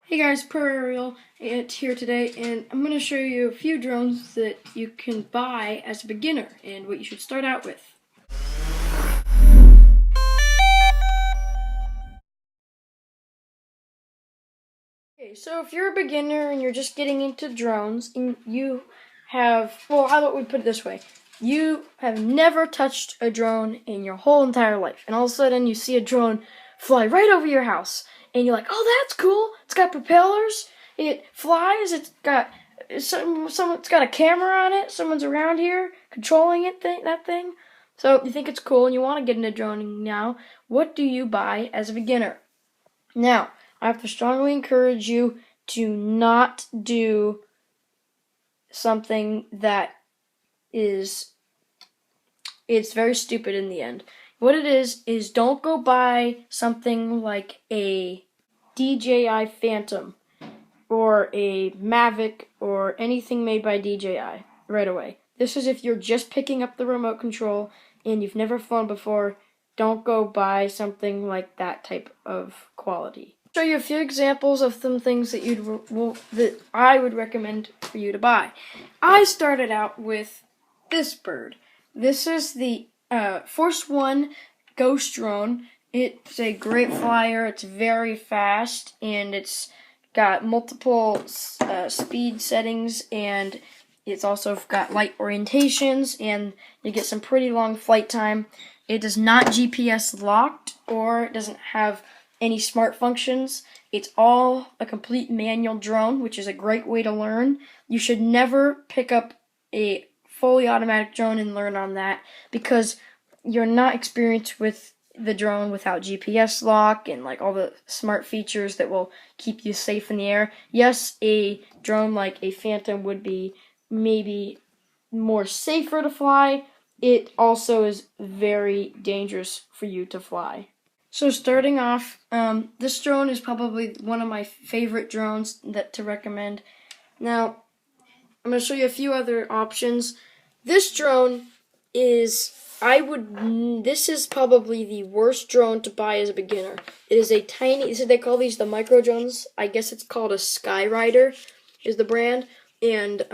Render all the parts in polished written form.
Hey guys, ProAerial here today, and I'm going to show you a few drones that you can buy as a beginner and what you should start out with. Okay, so if you're a beginner and you're just getting into drones, and you have, well, how about we put it this way? You have never touched a drone in your whole entire life, and all of a sudden you see a drone fly right over your house, and you're like, oh, that's cool, it's got propellers, it flies, it's got someone's got a camera on it, someone's around here controlling that thing. So you think it's cool and you want to get into droning now. What do you buy as a beginner? Now, I have to strongly encourage you to not do something that it's very stupid in the end. What it is don't go buy something like a DJI Phantom or a Mavic or anything made by DJI right away. This is if you're just picking up the remote control and you've never flown before. Don't go buy something like that type of quality. I'll show you a few examples of some things that that I would recommend for you to buy. I started out with this bird. This is the Force One Ghost drone. It's a great flyer. It's very fast, and it's got multiple speed settings, and it's also got light orientations, and you get some pretty long flight time. It is not GPS locked, or it doesn't have any smart functions. It's all a complete manual drone, which is a great way to learn. You should never pick up a fully automatic drone and learn on that, because you're not experienced with the drone without GPS lock and like all the smart features that will keep you safe in the air. Yes, a drone like a Phantom would be maybe more safer to fly. It also is very dangerous for you to fly. So starting off, this drone is probably one of my favorite drones to recommend. Now, I'm going to show you a few other options. This drone is, this is probably the worst drone to buy as a beginner. It is a tiny, they call these the micro drones. I guess it's called a Skyrider is the brand. And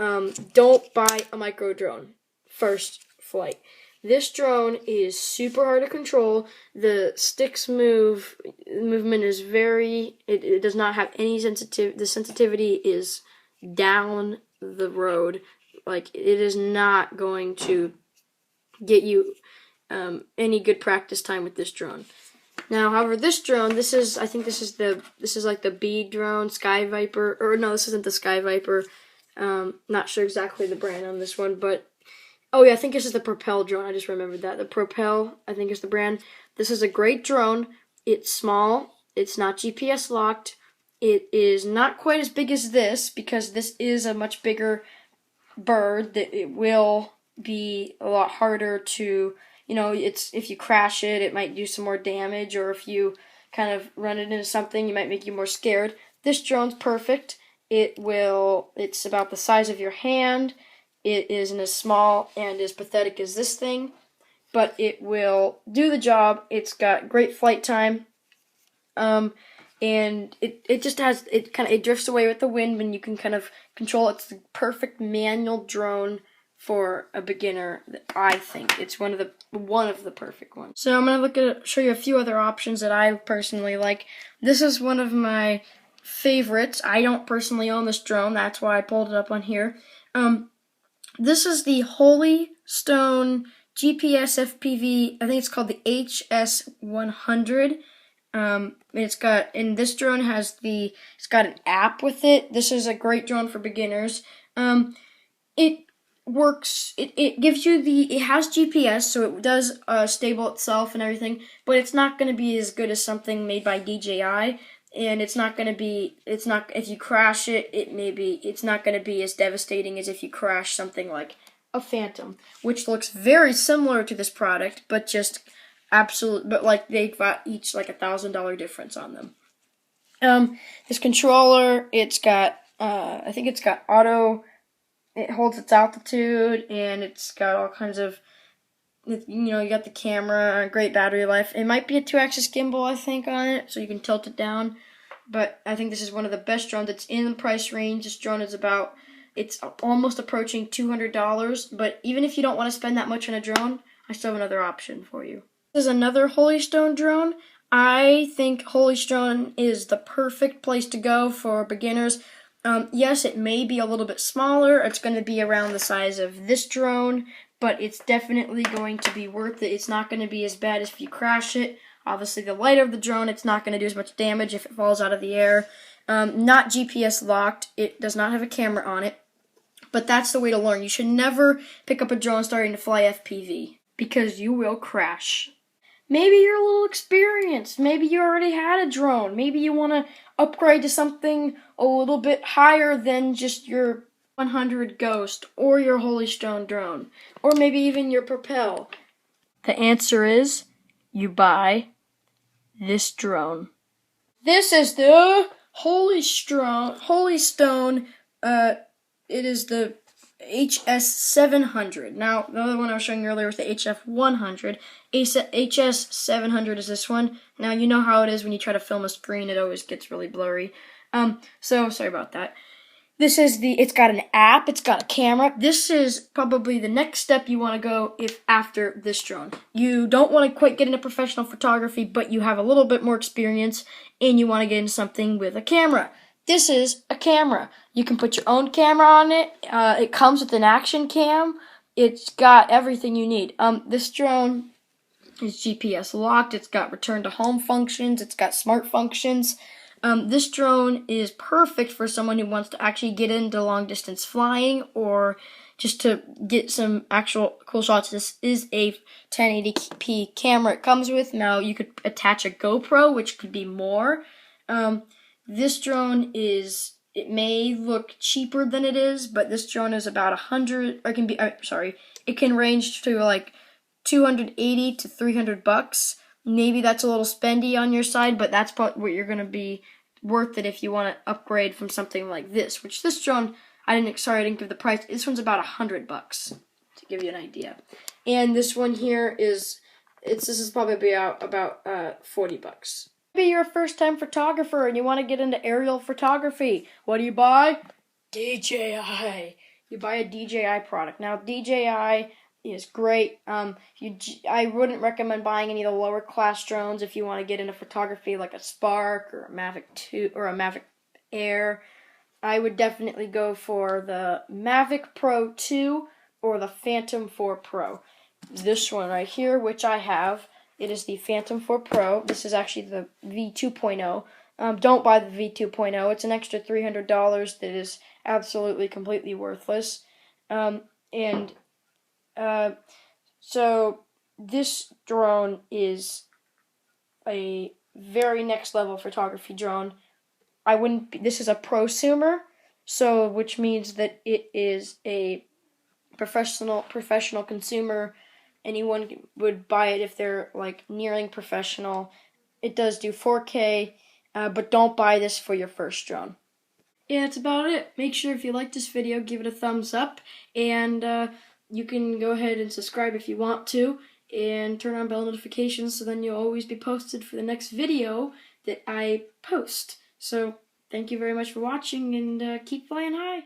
don't buy a micro drone first flight. This drone is super hard to control. The sticks movement is it does not have any sensitivity. The sensitivity is down the road. Like, it is not going to get you any good practice time with this drone. Now, however, this drone, I think this is like the B drone, Sky Viper, or no, this isn't the Sky Viper. Not sure exactly the brand on this one, but oh yeah, I think this is the Propel drone. I just remembered that. The Propel, I think, is the brand. This is a great drone. It's small. It's not GPS locked. It is not quite as big as this, because this is a much bigger bird that it will be a lot harder to, if you crash it, it might do some more damage, or if you kind of run it into something, it might make you more scared. This drone's perfect. It's about the size of your hand. It isn't as small and as pathetic as this thing, but it will do the job. It's got great flight time. And it just has, it drifts away with the wind when you can kind of control it. It's the perfect manual drone for a beginner. I think it's one of the perfect ones. So I'm gonna show you a few other options that I personally like. This is one of my favorites. I don't personally own this drone, that's why I pulled it up on here. This is the Holy Stone GPS FPV. I think it's called the HS100. This drone it's got an app with it. This is a great drone for beginners. It works, it gives you it has GPS, so it does stable itself and everything, but it's not going to be as good as something made by DJI, and if you crash it, it's not going to be as devastating as if you crash something like a Phantom, which looks very similar to this product, but like they've got each like $1,000 difference on them. This controller, it's got, I think it's got auto, it holds its altitude, and it's got all kinds of, you got the camera, great battery life. It might be a 2-axis gimbal, I think, on it, so you can tilt it down. but I think this is one of the best drones. It's in the price range. This drone is it's almost approaching $200, but even if you don't want to spend that much on a drone, I still have another option for you. This is another Holy Stone drone. I think Holy Stone is the perfect place to go for beginners. Yes, it may be a little bit smaller. It's going to be around the size of this drone, but it's definitely going to be worth it. It's not going to be as bad as if you crash it. Obviously, the lighter of the drone, it's not going to do as much damage if it falls out of the air. Not GPS locked. It does not have a camera on it, but that's the way to learn. You should never pick up a drone starting to fly FPV because you will crash. Maybe you're a little experienced. Maybe you already had a drone. Maybe you want to upgrade to something a little bit higher than just your 100 Ghost or your Holy Stone drone, or maybe even your Propel. The answer is you buy this drone. This is the Holy Stone. It is the HS700. Now, the other one I was showing you earlier was the HF100. HS700 is this one. Now, you know how it is when you try to film a screen, it always gets really blurry. So sorry about that. It's got an app, it's got a camera. This is probably the next step you want to go after this drone. You don't want to quite get into professional photography, but you have a little bit more experience and you want to get into something with a camera. This is a camera. You can put your own camera on it. It comes with an action cam. It's got everything you need. This drone is GPS locked. It's got return to home functions. It's got smart functions. This drone is perfect for someone who wants to actually get into long distance flying or just to get some actual cool shots. This is a 1080p camera it comes with. Now you could attach a GoPro, which could be more. This drone it may look cheaper than it is, but this drone is about 100, or it can range to like $280 to $300. Maybe that's a little spendy on your side, but that's probably what you're going to be worth it if you want to upgrade from something like this, which this drone, I didn't give the price. This one's about $100 to give you an idea. And this one here this is probably about $40. Maybe you're a first-time photographer and you want to get into aerial photography. What do you buy? DJI. You buy a DJI product. Now, DJI is great. I wouldn't recommend buying any of the lower class drones if you want to get into photography, like a Spark or a Mavic 2 or a Mavic Air. I would definitely go for the Mavic Pro 2 or the Phantom 4 Pro. This one right here, which I have, it is the Phantom 4 Pro. This is actually the V2.0. Don't buy the V2.0. It's an extra $300 that is absolutely completely worthless. So this drone is a very next level photography drone. This is a prosumer, so which means that it is a professional consumer. Anyone would buy it if they're like nearing professional. It does do 4K, but don't buy this for your first drone. Yeah, that's about it. Make sure if you like this video, give it a thumbs up, and you can go ahead and subscribe if you want to, and turn on bell notifications so then you'll always be posted for the next video that I post. So, thank you very much for watching, and keep flying high.